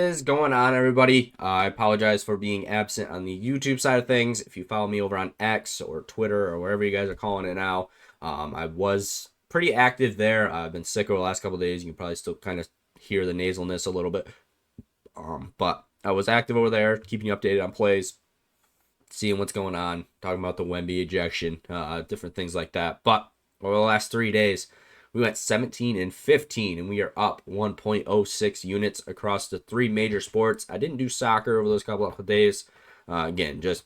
is going on, everybody? I apologize for being absent on the YouTube side of things. If you follow me over on X or Twitter or wherever you guys are calling it now, I was pretty active there. I've been sick over the last couple of days. You can probably still kind of hear the nasalness a little bit. But I was active over there, keeping you updated on plays, seeing what's going on, talking about the Wemby ejection, different things like that. But over the last 3 days, we went 17 and 15, and we are up 1.06 units across the three major sports. I didn't do soccer over those couple of days. Again, just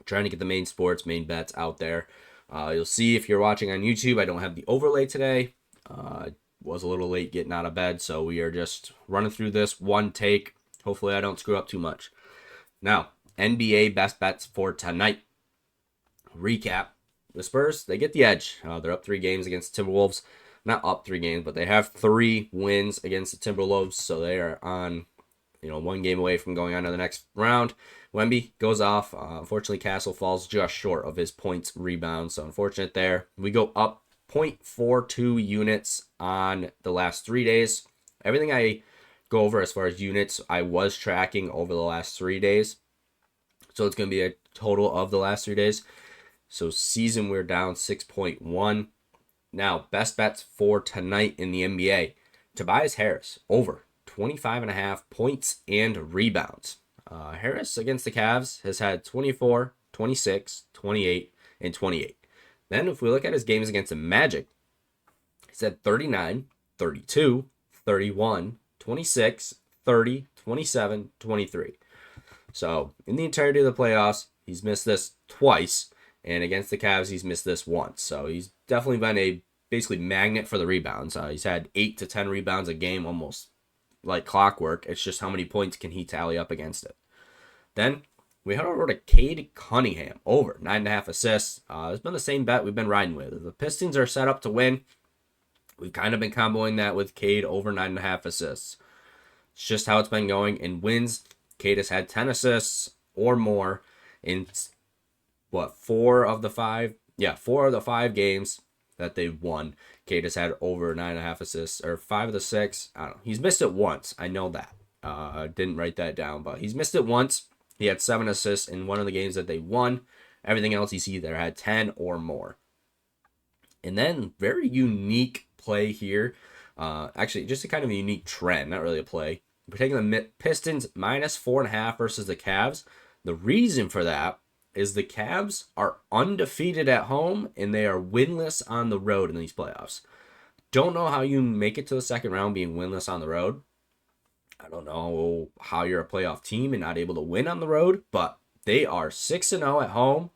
trying to get the main sports, main bets out there. You'll see if you're watching on YouTube, I don't have the overlay today. Was a little late getting out of bed, so we are just running through this one take. Hopefully I don't screw up too much. Now, NBA best bets for tonight. Recap. The Spurs, they get the edge. They're up 3 games against the Timberwolves. Not up 3 games, but they have 3 wins against the Timberwolves, so they are on, 1 game away from going on to the next round. Wemby goes off. Unfortunately, Castle falls just short of his points rebound, so unfortunate there. We go up 0.42 units on the last 3 days. Everything I go over as far as units, I was tracking over the last 3 days. So it's going to be a total of the last 3 days. So season, we're down 6.1. Now, best bets for tonight in the NBA. Tobias Harris, over 25.5 points and rebounds. Harris against the Cavs has had 24, 26, 28, and 28. Then if we look at his games against the Magic, he's had 39, 32, 31, 26, 30, 27, 23. So in the entirety of the playoffs, he's missed this twice. And against the Cavs, he's missed this once. So he's definitely been a basically magnet for the rebounds. He's had 8 to 10 rebounds a game, almost like clockwork. It's just how many points can he tally up against it. Then we head over to Cade Cunningham, over 9.5 assists. It's been the same bet we've been riding with. The Pistons are set up to win. We've kind of been comboing that with Cade over 9.5 assists. It's just how it's been going. In wins, Cade has had 10 assists or more in 4 of the 5 games that they've won. Cade has had over 9.5 assists, or 5 of the 6. I don't know. He's missed it once. I know that. I didn't write that down, but he's missed it once. He had 7 assists in one of the games that they won. Everything else he's either had 10 or more. And then, very unique play here. Actually, just a kind of a unique trend, not really a play. We're taking the Pistons minus 4.5 versus the Cavs. The reason for that is the Cavs are undefeated at home and they are winless on the road in these playoffs. Don't know how you make it to the second round being winless on the road. I don't know how you're a playoff team and not able to win on the road, but they are 6-0 at home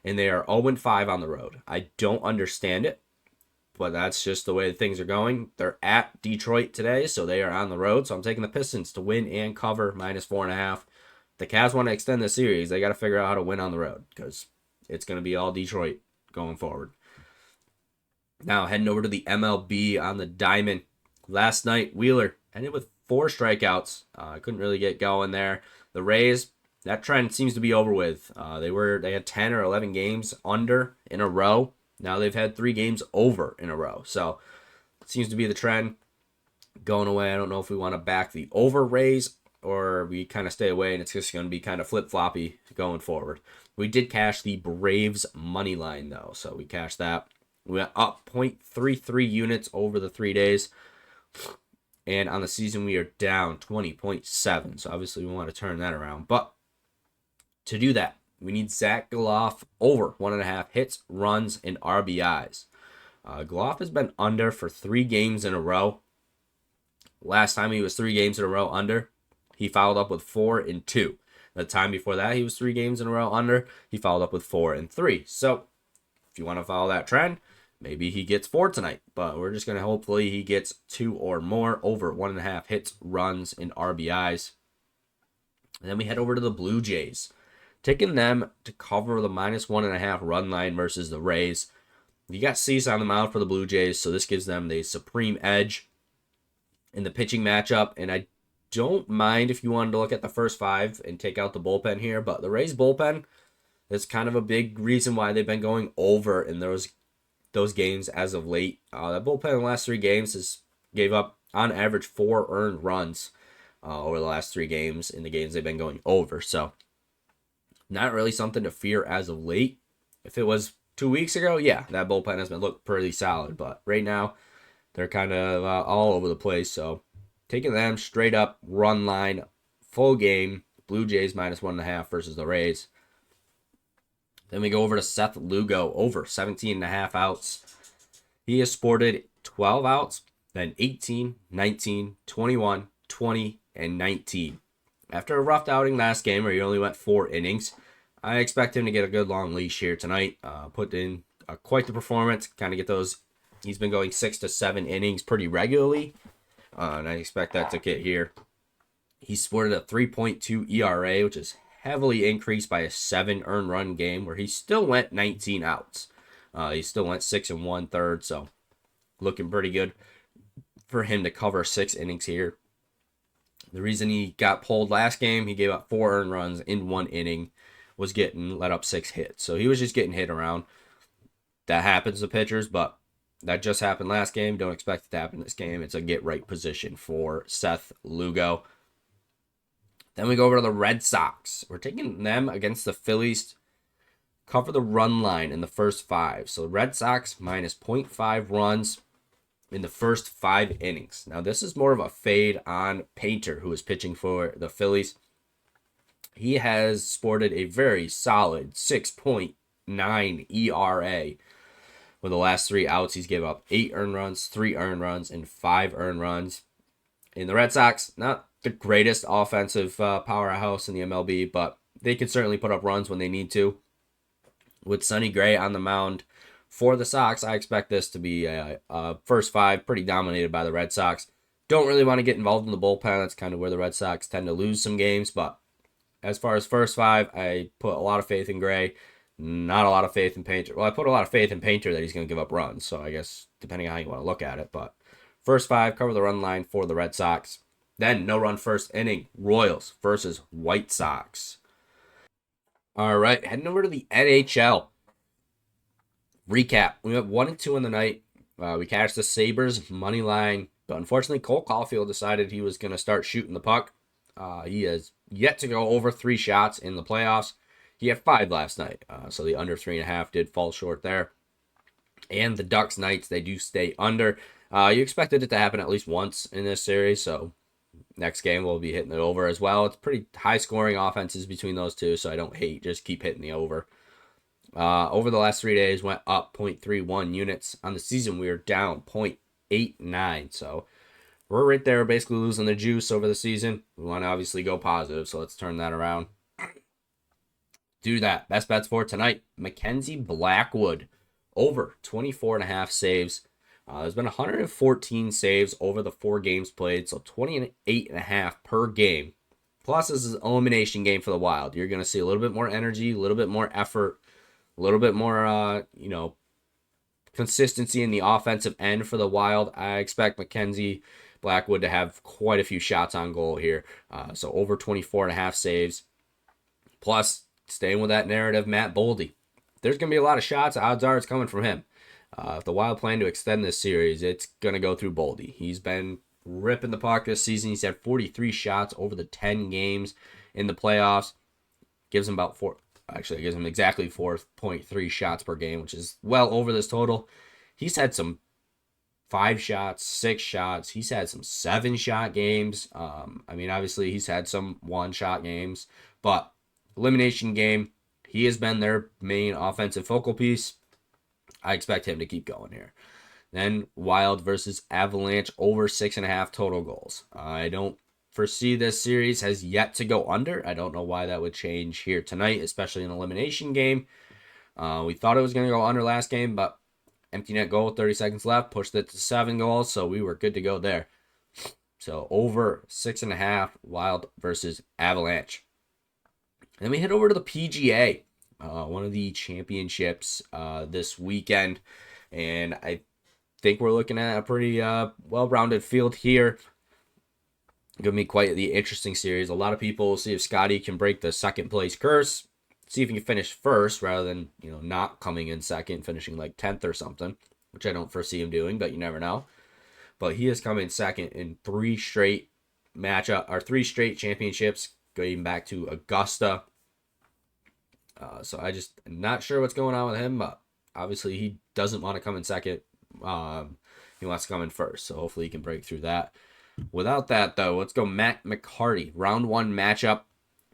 and they are 0-5 on the road. I don't understand it, but that's just the way things are going. They're at Detroit today, so they are on the road. So I'm taking the Pistons to win and cover minus 4.5. The Cavs want to extend the series. They got to figure out how to win on the road because it's going to be all Detroit going forward. Now, heading over to the MLB on the diamond. Last night, Wheeler ended with 4 strikeouts. Couldn't really get going there. The Rays, that trend seems to be over with. They had 10 or 11 games under in a row. Now they've had 3 games over in a row. So it seems to be the trend going away. I don't know if we want to back the over Rays or we kind of stay away and it's just going to be kind of flip-floppy going forward. We did cash the Braves money line, though, so we cashed that. We went up 0.33 units over the 3 days, and on the season we are down 20.7, so obviously we want to turn that around. But to do that, we need Zach Geloff over 1.5 hits, runs, and RBIs. Geloff has been under for 3 games in a row. Last time he was 3 games in a row under, he followed up with 4 and 2. The time before that, he was 3 games in a row under. He followed up with 4 and 3. So, if you want to follow that trend, maybe he gets 4 tonight. But we're just going to hopefully he gets 2 or more over 1.5 hits, runs, and RBIs. And then we head over to the Blue Jays. Taking them to cover the minus 1.5 run line versus the Rays. You got Cease on the mound for the Blue Jays, so this gives them the supreme edge in the pitching matchup. And I don't mind if you wanted to look at the first 5 and take out the bullpen here, but the Rays bullpen is kind of a big reason why they've been going over in those games as of late. That bullpen in the last 3 games gave up on average 4 earned runs. over the last 3 games in the games they've been going over. So not really something to fear as of late. If it was 2 weeks ago, yeah, that bullpen has been looked pretty solid. But right now, they're kind of all over the place. So taking them straight up run line, full game. Blue Jays -1.5 versus the Rays. Then we go over to Seth Lugo over 17.5 outs. He has sported 12 outs, then 18, 19, 21, 20, and 19. After a rough outing last game where he only went 4 innings, I expect him to get a good long leash here tonight. Put in quite the performance, kind of get those. He's been going 6 to 7 innings pretty regularly, and I expect that to get here. He sported a 3.2 ERA, which is heavily increased by a 7 earned run game where he still went 19 outs. He still went 6 1/3, so looking pretty good for him to cover 6 innings here. The reason he got pulled last game, he gave up 4 earned runs in 1 inning, was getting let up 6 hits. So he was just getting hit around. That happens to pitchers, but that just happened last game. Don't expect it to happen this game. It's a get right position for Seth Lugo. Then we go over to the Red Sox. We're taking them against the Phillies. Cover the run line in the first 5. So Red Sox -0.5 runs in the first 5 innings. Now this is more of a fade on Painter, who is pitching for the Phillies. He has sported a very solid 6.9 ERA. With the last 3 outs, he's given up 8 earned runs, 3 earned runs, and 5 earned runs. In the Red Sox, not the greatest offensive powerhouse in the MLB, but they can certainly put up runs when they need to. With Sonny Gray on the mound for the Sox, I expect this to be a first 5 pretty dominated by the Red Sox. Don't really want to get involved in the bullpen. That's kind of where the Red Sox tend to lose some games. But as far as first 5, I put a lot of faith in Gray. Not a lot of faith in Painter. Well, I put a lot of faith in Painter that he's going to give up runs. So I guess depending on how you want to look at it. But first 5, cover the run line for the Red Sox. Then no run first inning, Royals versus White Sox. All right, heading over to the NHL. Recap. We went 1-2 in the night. We cashed the Sabres money line, but unfortunately Cole Caulfield decided he was going to start shooting the puck. He has yet to go over 3 shots in the playoffs. He had 5 last night, so the under 3.5 did fall short there. And the Ducks Knights, they do stay under. You expected it to happen at least once in this series, so next game we'll be hitting it over as well. It's pretty high-scoring offenses between those two, so I don't hate. Just keep hitting the over. Over the last 3 days, went up 0.31 units. On the season, we are down 0.89. So we're right there basically losing the juice over the season. We want to obviously go positive, so let's turn that around. Do that. Best bets for tonight. Mackenzie Blackwood, over 24.5 saves. There's been 114 saves over the 4 games played, so 28.5 per game. Plus, this is an elimination game for the Wild. You're going to see a little bit more energy, a little bit more effort, a little bit more, consistency in the offensive end for the Wild. I expect Mackenzie Blackwood to have quite a few shots on goal here. So over 24.5 saves. Plus, staying with that narrative, Matt Boldy. There's going to be a lot of shots. Odds are it's coming from him. If the Wild plan to extend this series, it's going to go through Boldy. He's been ripping the puck this season. He's had 43 shots over the 10 games in the playoffs. Gives him about 4. Actually, it gives him exactly 4.3 shots per game, which is well over this total. He's had some 5 shots, 6 shots. He's had some 7-shot games. Obviously, he's had some 1-shot games. But elimination game, he has been their main offensive focal piece. I expect him to keep going here. Then Wild versus Avalanche, over 6.5 total goals. I don't foresee this series has yet to go under. I don't know why that would change here tonight, especially in an elimination game. We thought it was going to go under last game, but empty net goal, 30 seconds left, pushed it to 7 goals, so we were good to go there. So over 6.5, Wild versus Avalanche. And then we head over to the PGA, one of the championships this weekend, and I think we're looking at a pretty well-rounded field here. Going to be quite the interesting series. A lot of people will see if Scotty can break the second place curse, see if he can finish first rather than not coming in second, finishing like 10th or something, which I don't foresee him doing, but you never know. But he has come in second in 3 straight matchup, or 3 straight championships going back to Augusta. So I just am not sure what's going on with him, but obviously he doesn't want to come in second. He wants to come in first, so hopefully he can break through that. Without that, though, let's go Matt McCarty. Round 1 matchup,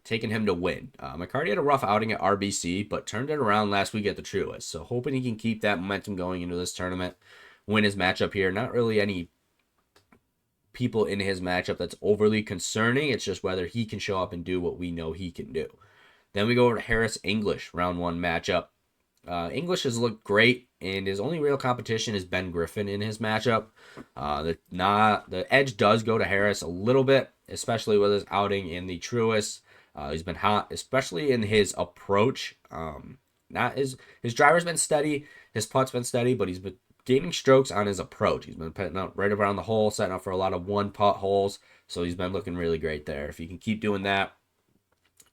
taking him to win. McCarty had a rough outing at RBC, but turned it around last week at the Truist. So hoping he can keep that momentum going into this tournament, win his matchup here. Not really any people in his matchup that's overly concerning. It's just whether he can show up and do what we know he can do. Then we go over to Harris English, round 1 matchup. English has looked great, and his only real competition is Ben Griffin in his matchup. The edge does go to Harris a little bit, especially with his outing in the Truist. He's been hot, especially in his approach. Not his driver's been steady, his putt's been steady, but he's been gaining strokes on his approach. He's been putting up right around the hole, setting up for a lot of 1-putt holes, so he's been looking really great there. If he can keep doing that,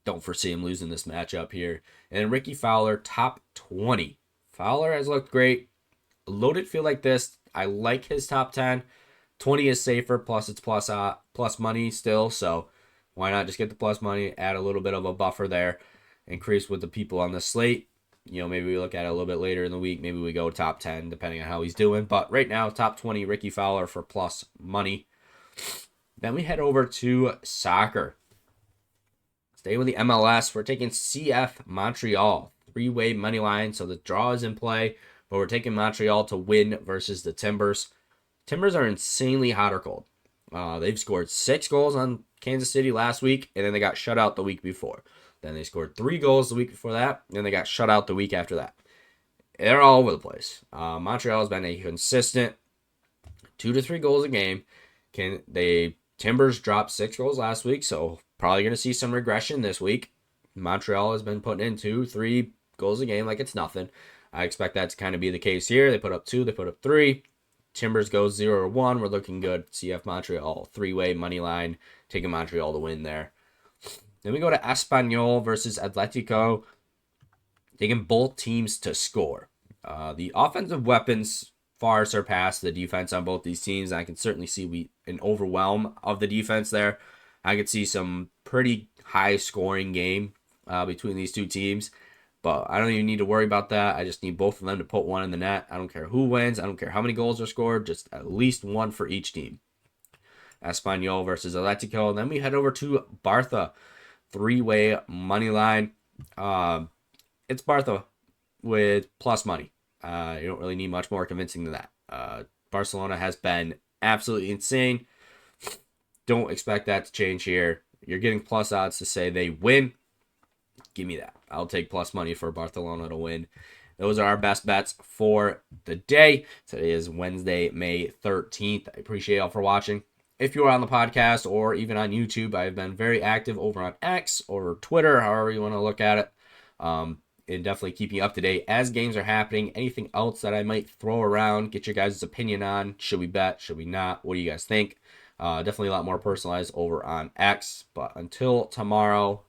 don't foresee him losing this matchup here. And Ricky Fowler, top 20. Fowler has looked great. A loaded field like this, I like his top 10. 20 is safer, plus it's plus money still, so why not just get the plus money, add a little bit of a buffer there, increase with the people on the slate. Maybe we look at it a little bit later in the week. Maybe we go top 10, depending on how he's doing. But right now, top 20, Ricky Fowler for plus money. Then we head over to soccer. Stay with the MLS. We're taking CF Montreal. 3-way money line, so the draw is in play. But we're taking Montreal to win versus the Timbers. Timbers are insanely hot or cold. They've scored 6 goals on Kansas City last week, and then they got shut out the week before. Then they scored 3 goals the week before that, and then they got shut out the week after that. They're all over the place. Montreal has been a consistent 2 to 3 goals a game. Timbers dropped 6 goals last week, so probably going to see some regression this week. Montreal has been putting in 2-3 goals a game like it's nothing. I expect that to kind of be the case here. They put up 2, they put up 3. Timbers goes 0-1. We're looking good. CF Montreal, 3-way money line, taking Montreal to win there. Then we go to Espanyol versus Atletico, taking both teams to score. The offensive weapons far surpass the defense on both these teams. I can certainly see an overwhelm of the defense there. I could see some pretty high scoring game between these two teams, but I don't even need to worry about that. I just need both of them to put one in the net. I don't care who wins. I don't care how many goals are scored. Just at least one for each team. Espanyol versus Atletico. And then we head over to Barca. 3-way money line. It's Barca with plus money. You don't really need much more convincing than that. Barcelona has been absolutely insane. Don't expect that to change here. You're getting plus odds to say they win. Give me that. I'll take plus money for Barcelona to win. Those are our best bets for the day. Today is Wednesday, May 13th. I appreciate y'all for watching. If you are on the podcast or even on YouTube, I've been very active over on X or Twitter, however you want to look at it. And definitely keep you up to date as games are happening. Anything else that I might throw around, get your guys' opinion on. Should we bet? Should we not? What do you guys think? Definitely a lot more personalized over on X. But until tomorrow,